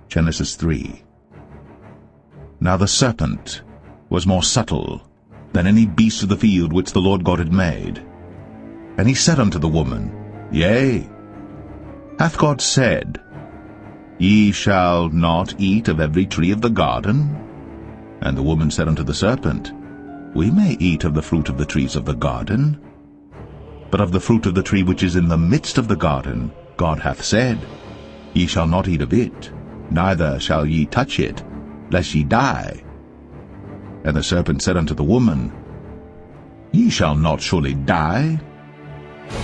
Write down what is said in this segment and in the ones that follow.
Genesis 3. Now the serpent was more subtle than any beast of the field which the Lord God had made. And he said unto the woman, Yea, hath God said, Ye shall not eat of every tree of the garden? And the woman said unto the serpent, We may eat of the fruit of the trees of the garden. But of the fruit of the tree which is in the midst of the garden, God hath said, Ye shall not eat of it, neither shall ye touch it, lest ye die. And the serpent said unto the woman, Ye shall not surely die.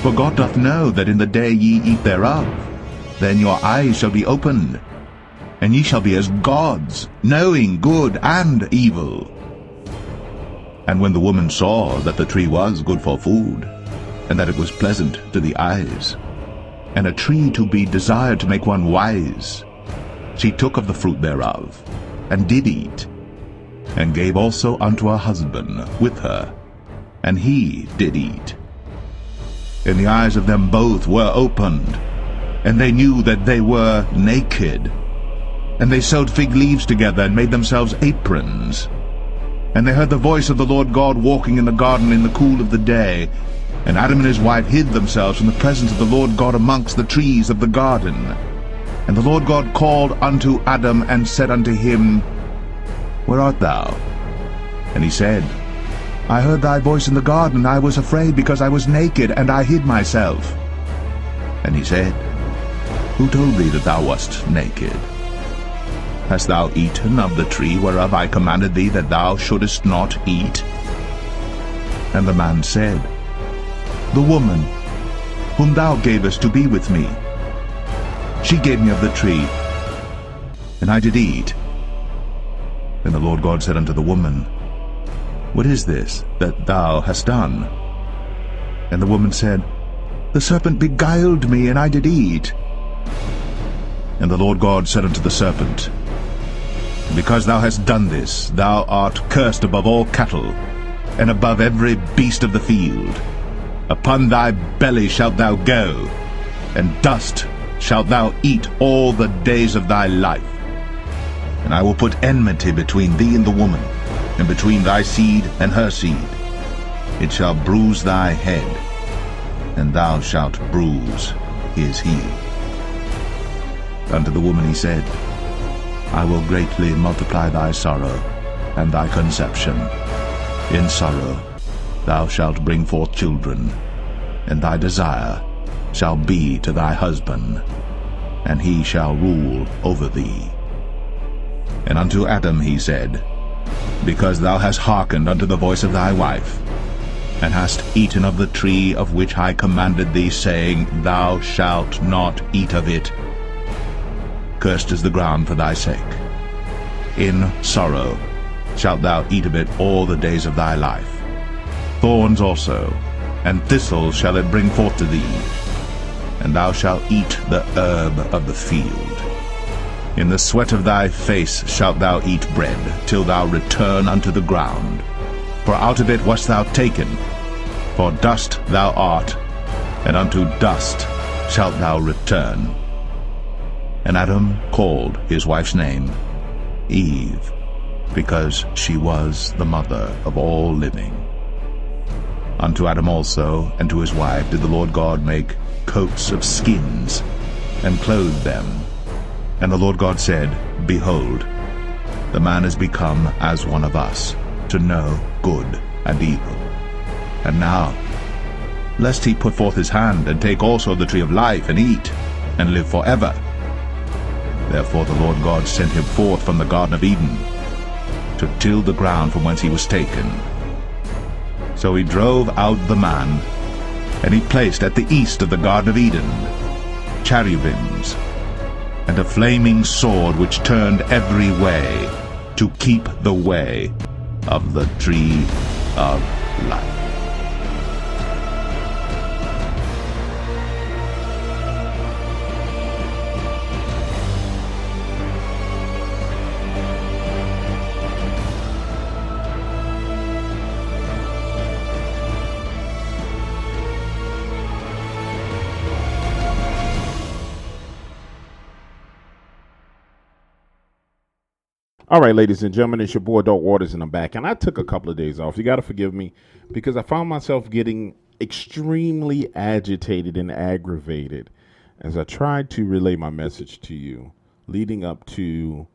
For God doth know that in the day ye eat thereof, then your eyes shall be opened, and ye shall be as gods, knowing good and evil. And when the woman saw that the tree was good for food, and that it was pleasant to the eyes, and a tree to be desired to make one wise, she took of the fruit thereof, and did eat, and gave also unto her husband with her, and he did eat. And the eyes of them both were opened, and they knew that they were naked. And they sewed fig leaves together, and made themselves aprons. And they heard the voice of the Lord God walking in the garden in the cool of the day. And Adam and his wife hid themselves from the presence of the Lord God amongst the trees of the garden. And the Lord God called unto Adam, and said unto him, Where art thou? And he said, I heard thy voice in the garden, and I was afraid, because I was naked, and I hid myself. And he said, Who told thee that thou wast naked? Hast thou eaten of the tree whereof I commanded thee that thou shouldest not eat? And the man said, The woman, whom thou gavest to be with me, she gave me of the tree, and I did eat. Then the Lord God said unto the woman, What is this that thou hast done? And the woman said, The serpent beguiled me, and I did eat. And the Lord God said unto the serpent, Because thou hast done this, thou art cursed above all cattle, and above every beast of the field. Upon thy belly shalt thou go, and dust shalt thou eat all the days of thy life. And I will put enmity between thee and the woman, and between thy seed and her seed. It shall bruise thy head, and thou shalt bruise his heel. Unto the woman he said, I will greatly multiply thy sorrow and thy conception. In sorrow thou shalt bring forth children, and thy desire shall be to thy husband, and he shall rule over thee. And unto Adam he said, Because thou hast hearkened unto the voice of thy wife, and hast eaten of the tree of which I commanded thee, saying, Thou shalt not eat of it, cursed is the ground for thy sake. In sorrow shalt thou eat of it all the days of thy life. Thorns also, and thistles shall it bring forth to thee, and thou shalt eat the herb of the field. In the sweat of thy face shalt thou eat bread, till thou return unto the ground. For out of it wast thou taken, for dust thou art, and unto dust shalt thou return. And Adam called his wife's name Eve, because she was the mother of all living. Unto Adam also and to his wife did the Lord God make coats of skins, and clothed them. And the Lord God said, Behold, the man is become as one of us, to know good and evil. And now, lest he put forth his hand, and take also the tree of life, and eat, and live forever. Therefore the Lord God sent him forth from the Garden of Eden, to till the ground from whence he was taken. So he drove out the man, and he placed at the east of the Garden of Eden cherubims, and a flaming sword which turned every way, to keep the way of the tree of life. All right, ladies and gentlemen, it's your boy Dope Waters, and I'm back. And I took a couple of days off. You got to forgive me because I found myself getting extremely agitated and aggravated as I tried to relay my message to you leading up to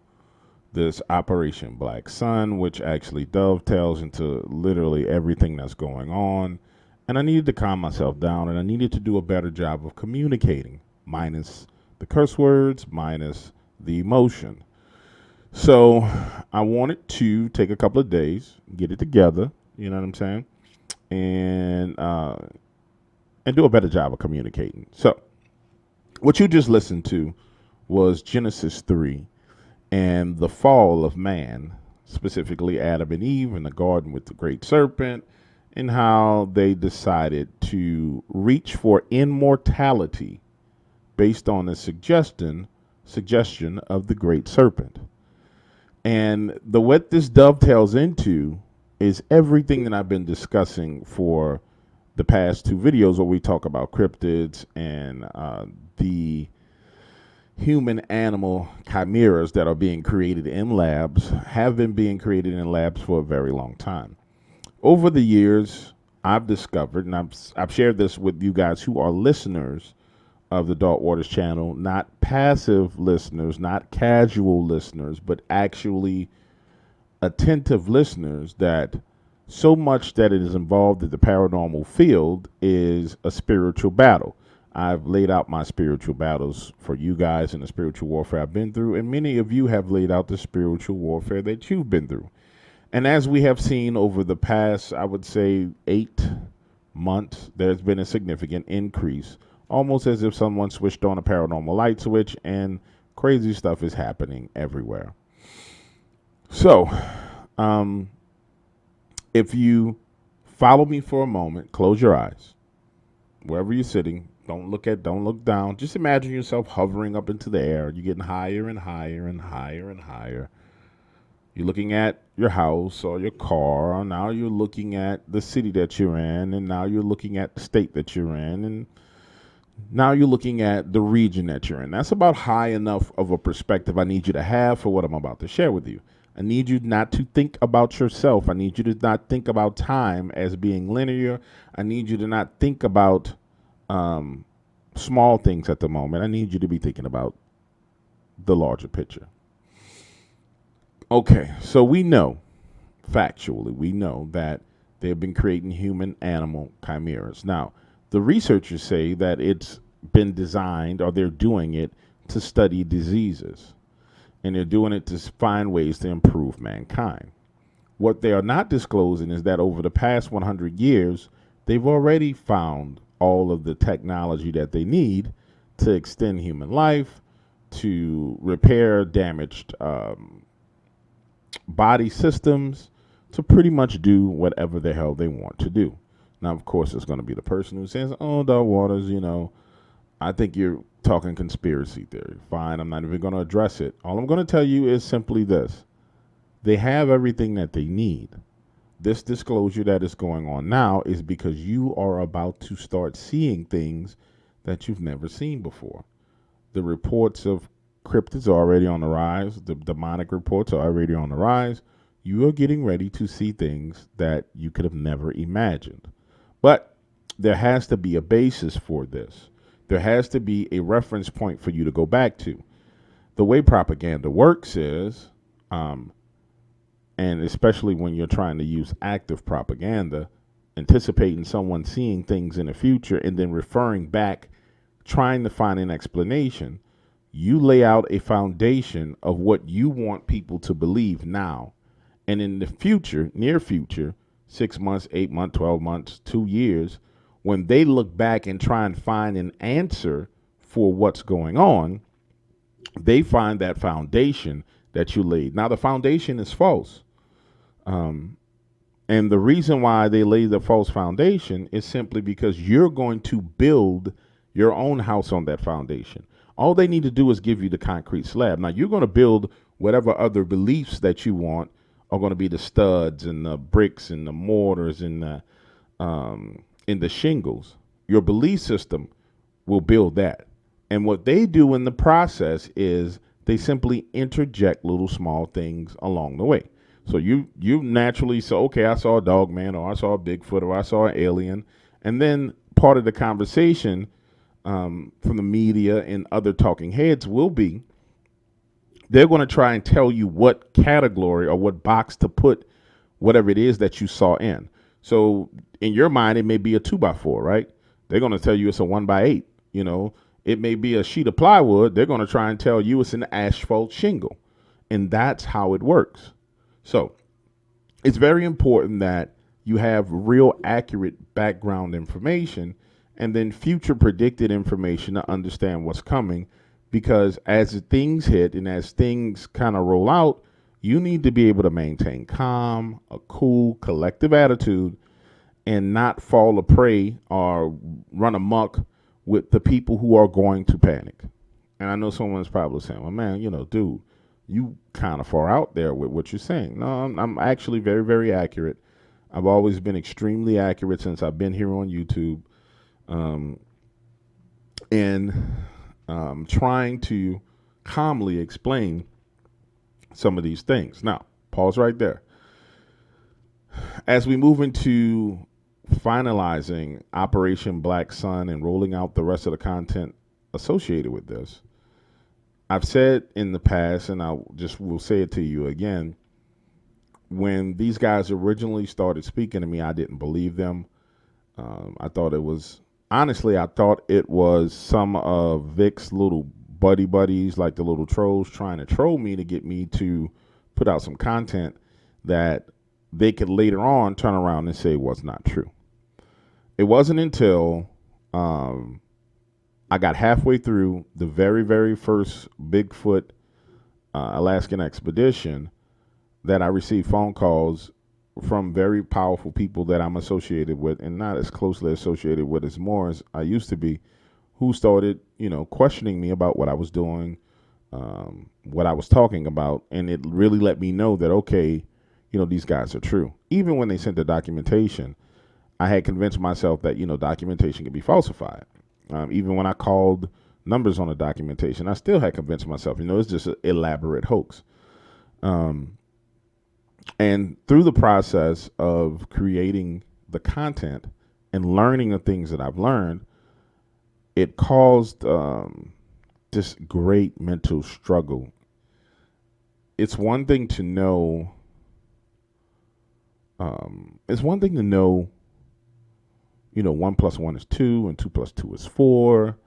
this Operation Black Sun, which actually dovetails into literally everything that's going on. And I needed to calm myself down, and I needed to do a better job of communicating, minus the curse words, minus the emotion. So I wanted to take a couple of days, get it together, you know what I'm saying, and uh, and do a better job of communicating. So what you just listened to was Genesis 3 and the fall of man, specifically Adam and Eve in the garden with the great serpent, and how they decided to reach for immortality based on the suggestion of the great serpent. And the what this dovetails into is everything that I've been discussing for the past two videos where we talk about cryptids and the human animal chimeras that are being created in labs, have been being created in labs for a very long time. Over the years, I've discovered, and I've shared this with you guys who are listeners of the Dark Waters channel, not passive listeners, not casual listeners, but actually attentive listeners, that so much that it is involved in the paranormal field is a spiritual battle. I've laid out my spiritual battles for you guys and the spiritual warfare I've been through, and many of you have laid out the spiritual warfare that you've been through. And as we have seen over the past, I would say 8 months, there's been a significant increase, almost as if someone switched on a paranormal light switch and crazy stuff is happening everywhere. So, if you follow me for a moment, close your eyes, wherever you're sitting. Don't look down. Just imagine yourself hovering up into the air. You're getting higher and higher and higher and higher. You're looking at your house or your car, or now you're looking at the city that you're in, and now you're looking at the state that you're in, and now you're looking at the region that you're in. That's about high enough of a perspective I need you to have for what I'm about to share with you. I need you not to think about yourself. I need you to not think about time as being linear. I need you to not think about small things at the moment. I need you to be thinking about the larger picture. Okay, so we know, factually, we know that they've been creating human animal chimeras. Now, the researchers say that it's been designed, or they're doing it to study diseases, and they're doing it to find ways to improve mankind. What they are not disclosing is that over the past 100 years, they've already found all of the technology that they need to extend human life, to repair damaged body systems, to pretty much do whatever the hell they want to do. Now, of course, it's going to be the person who says, oh, Dark Waters, I think you're talking conspiracy theory. Fine, I'm not even going to address it. All I'm going to tell you is simply this. They have everything that they need. This disclosure that is going on now is because you are about to start seeing things that you've never seen before. The reports of cryptids are already on the rise. The demonic reports are already on the rise. You are getting ready to see things that you could have never imagined. But there has to be a basis for this. There has to be a reference point for you to go back to. The way propaganda works is, and especially when you're trying to use active propaganda, anticipating someone seeing things in the future and then referring back, trying to find an explanation, you lay out a foundation of what you want people to believe now. And in the future, near future, 6 months, 8 months, 12 months, 2 years, when they look back and try and find an answer for what's going on, they find that foundation that you laid. Now, the foundation is false. And the reason why they lay the false foundation is simply because you're going to build your own house on that foundation. All they need to do is give you the concrete slab. Now, you're going to build whatever other beliefs that you want are going to be the studs and the bricks and the mortars and the shingles. Your belief system will build that. And what they do in the process is They simply interject little small things along the way. So you naturally say, okay, I saw a dog man, or I saw a Bigfoot, or I saw an alien, and then part of the conversation from the media and other talking heads will be they're going to try and tell you what category or what box to put whatever it is that you saw in. So in your mind, it may be a 2x4, right? They're going to tell you it's a 1x8. You know, it may be a sheet of plywood. They're going to try and tell you it's an asphalt shingle. And that's how it works. So it's very important that you have real accurate background information and then future predicted information to understand what's coming. Because as things hit and as things kind of roll out, you need to be able to maintain calm, a cool, collective attitude, and not fall a prey or run amok with the people who are going to panic. And I know someone's probably saying, well, man, dude, you kind of far out there with what you're saying. No, I'm actually very, very accurate. I've always been extremely accurate since I've been here on YouTube. And trying to calmly explain some of these things. Now, pause right there. As we move into finalizing Operation Black Sun and rolling out the rest of the content associated with this, I've said in the past, and will say it to you again, when these guys originally started speaking to me, I didn't believe them. I thought it was some of Vic's little buddies, like the little trolls, trying to troll me to get me to put out some content that they could later on turn around and say was not true. It wasn't until I got halfway through the very, very first Bigfoot Alaskan expedition that I received phone calls from very powerful people that I'm associated with, and not as closely associated with as more as I used to be, who started, questioning me about what I was doing, what I was talking about. And it really let me know that, okay, these guys are true. Even when they sent the documentation, I had convinced myself that, documentation could be falsified. Even when I called numbers on the documentation, I still had convinced myself, it's just an elaborate hoax. And through the process of creating the content and learning the things that I've learned, it caused this great mental struggle. It's one thing to know. It's one thing to know. 1 + 1 is 2, and 2 + 2 is 4.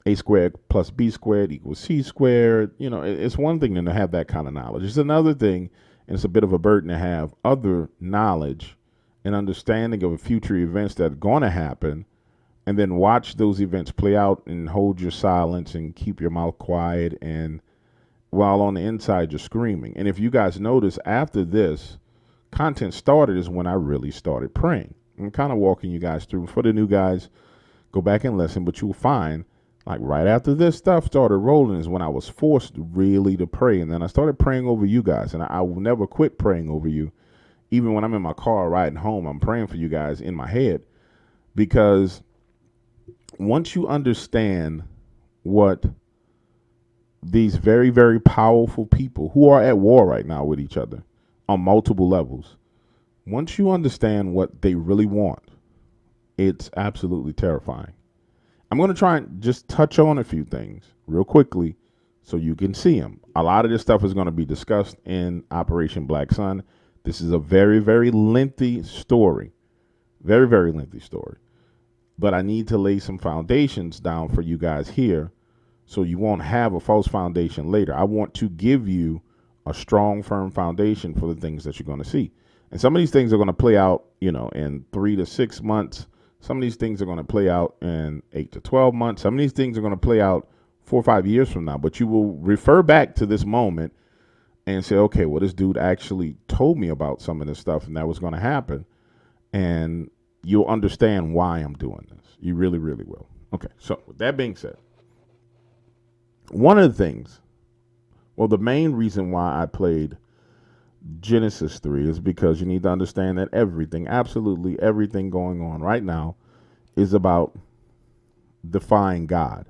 A squared plus B squared equals C squared. It's one thing to have that kind of knowledge. It's another thing, and it's a bit of a burden to have other knowledge and understanding of future events that are going to happen, and then watch those events play out and hold your silence and keep your mouth quiet, and while on the inside you're screaming. And if you guys notice, after this content started is when I really started praying. I'm kind of walking you guys through. For the new guys, go back and listen, but you'll find, like, right after this stuff started rolling is when I was forced really to pray. And then I started praying over you guys, and I will never quit praying over you. Even when I'm in my car riding home, I'm praying for you guys in my head, because once you understand what these very, very powerful people who are at war right now with each other on multiple levels, once you understand what they really want, it's absolutely terrifying. I'm going to try and just touch on a few things real quickly so you can see them. A lot of this stuff is going to be discussed in Operation Black Sun. This is a very, very lengthy story. Very, very lengthy story. But I need to lay some foundations down for you guys here so you won't have a false foundation later. I want to give you a strong, firm foundation for the things that you're going to see. And some of these things are going to play out, in 3 to 6 months. Some of these things are going to play out in 8 to 12 months. Some of these things are going to play out 4 or 5 years from now. But you will refer back to this moment and say, okay, well, this dude actually told me about some of this stuff and that was going to happen. And you'll understand why I'm doing this. You really, really will. Okay, so with that being said, one of the things, the main reason why I played Genesis 3 is because you need to understand that everything, absolutely everything going on right now is about defying God.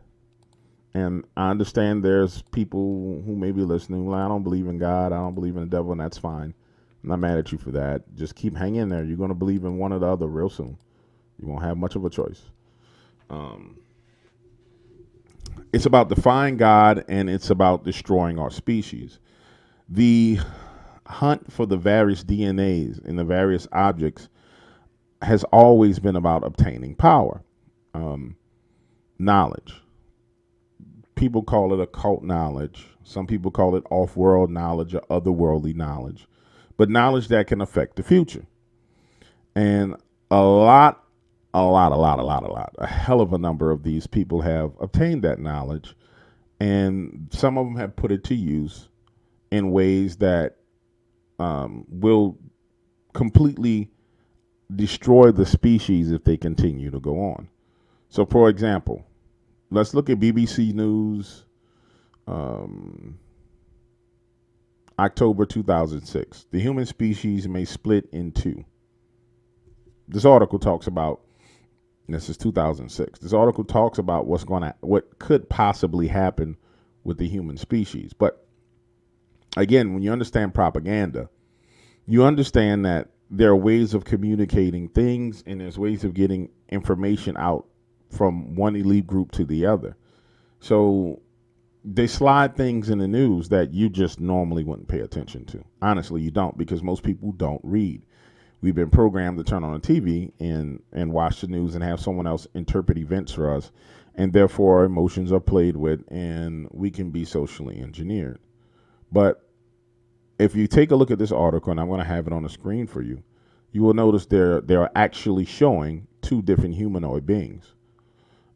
And I understand there's people who may be listening, like, I don't believe in God, I don't believe in the devil, and that's fine. I'm not mad at you for that. Just keep hanging there. You're going to believe in one or the other real soon. You won't have much of a choice. It's about defying God, and it's about destroying our species. The hunt for the various DNAs in the various objects has always been about obtaining power, knowledge. People call it occult knowledge. Some people call it off-world knowledge or otherworldly knowledge, but knowledge that can affect the future. And a hell of a number of these people have obtained that knowledge, and some of them have put it to use in ways that will completely destroy the species if they continue to go on. So, for example, let's look at BBC News, October 2006. The human species may split in two. This article talks about, this is 2006. This article talks about what could possibly happen with the human species. But again, when you understand propaganda, you understand that there are ways of communicating things, and there's ways of getting information out from one elite group to the other. So they slide things in the news that you just normally wouldn't pay attention to. Honestly, you don't, because most people don't read. We've been programmed to turn on a TV and watch the news and have someone else interpret events for us, and therefore our emotions are played with, and we can be socially engineered. But if you take a look at this article, and I'm going to have it on the screen for you, you will notice they are actually showing two different humanoid beings.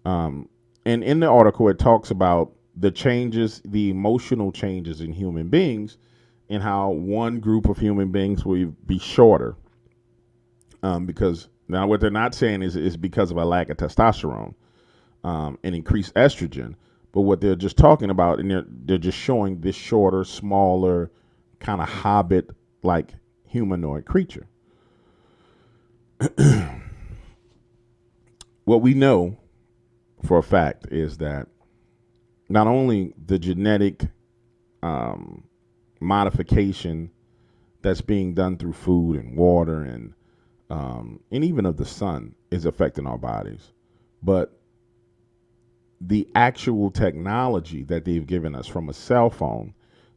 And in the article, it talks about the changes, the emotional changes in human beings, and how one group of human beings will be shorter. Because now what they're not saying is because of a lack of testosterone and increased estrogen. But what they're just talking about, and they're just showing this shorter, smaller, kind of hobbit-like humanoid creature. What we know for a fact is that not only the genetic modification that's being done through food and water and even of the sun is affecting our bodies, but the actual technology that they've given us, from a cell phone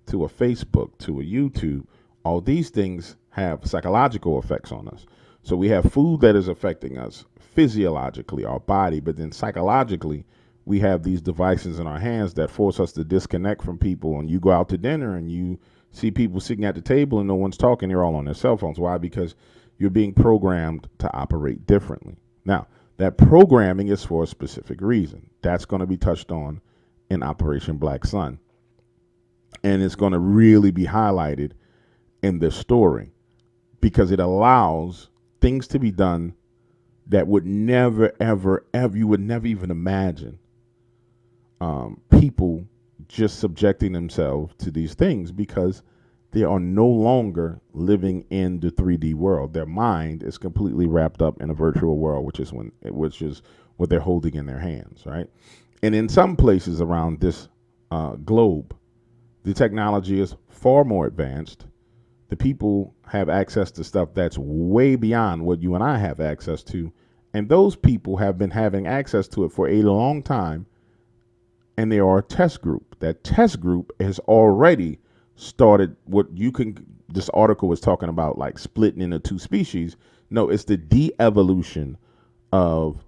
to a Facebook to a YouTube, all these things have psychological effects on us. So we have food that is affecting us physiologically, our body, but then psychologically, we have these devices in our hands that force us to disconnect from people. And you go out to dinner and you see people sitting at the table and no one's talking. They're all on their cell phones. Why? Because you're being programmed to operate differently. Now, that programming is for a specific reason. That's going to be touched on in Operation Black Sun. And it's going to really be highlighted in this story, because it allows things to be done that would never, ever, ever, you would never even imagine people just subjecting themselves to these things, because they are no longer living in the 3D world. Their mind is completely wrapped up in a virtual world, which is what they're holding in their hands, right? And in some places around this globe, the technology is far more advanced. The people have access to stuff that's way beyond what you and I have access to. And those people have been having access to it for a long time. And they are a test group. That test group has already started this article was talking about, like splitting into two species. No, it's the de-evolution of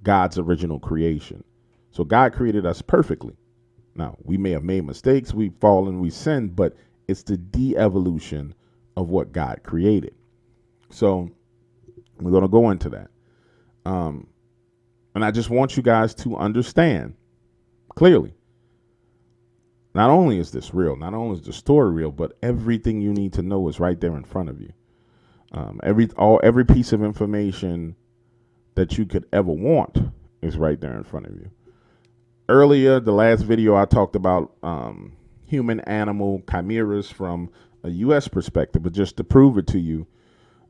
God's original creation. So God created us perfectly. Now, we may have made mistakes, we've fallen, we sinned, but it's the de-evolution of what God created. So we're going to go into that. And I just want you guys to understand clearly, not only is this real, not only is the story real, but everything you need to know is right there in front of you. Every piece of information that you could ever want is right there in front of you. Earlier, the last video, I talked about human-animal chimeras from a U.S. perspective, but just to prove it to you,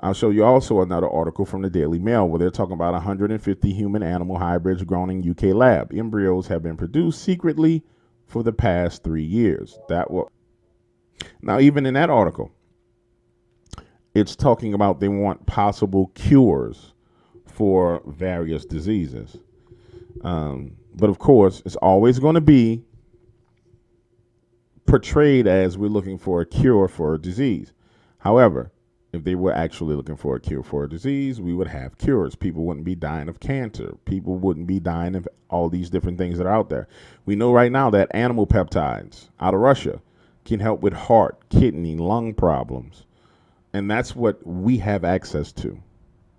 I'll show you also another article from the Daily Mail where they're talking about 150 human-animal hybrids grown in UK lab. Embryos have been produced secretly for the past 3 years. Now, even in that article, it's talking about they want possible cures for various diseases. But of course, it's always going to be portrayed as we're looking for a cure for a disease. However, if they were actually looking for a cure for a disease, we would have cures. People wouldn't be dying of cancer. People wouldn't be dying of all these different things that are out there. We know right now that animal peptides out of Russia can help with heart, kidney, lung problems. And that's what we have access to.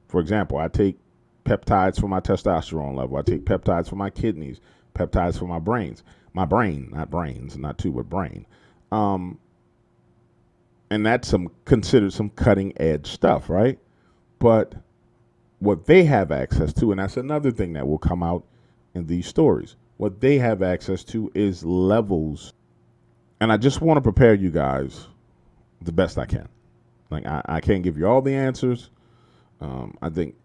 For example, I take peptides for my testosterone level. I take peptides for my kidneys, peptides for my brains. My brain, not brains, not two, but brain. And that's considered some cutting edge stuff, right? But what they have access to, and that's another thing that will come out in these stories, what they have access to is levels. And I just want to prepare you guys the best I can. Like, I can't give you all the answers. I think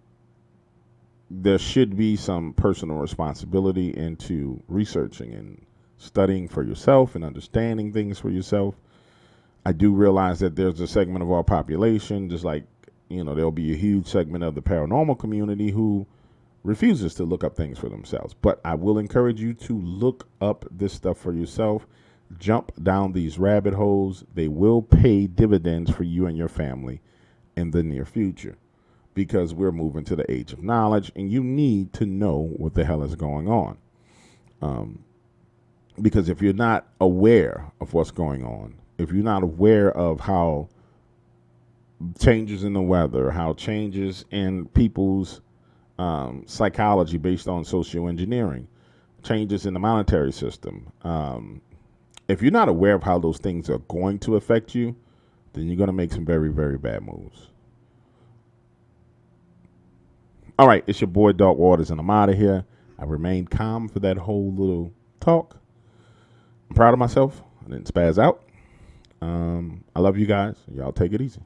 there should be some personal responsibility into researching and studying for yourself and understanding things for yourself. I do realize that there's a segment of our population, just like, there'll be a huge segment of the paranormal community who refuses to look up things for themselves. But I will encourage you to look up this stuff for yourself. Jump down these rabbit holes. They will pay dividends for you and your family in the near future, because we're moving to the age of knowledge, and you need to know what the hell is going on. Because if you're not aware of what's going on, if you're not aware of how changes in the weather, how changes in people's psychology based on social engineering, changes in the monetary system, if you're not aware of how those things are going to affect you, then you're going to make some very, very bad moves. All right, it's your boy Dark Waters, and I'm out of here. I remained calm for that whole little talk. I'm proud of myself. I didn't spaz out. I love you guys. Y'all take it easy.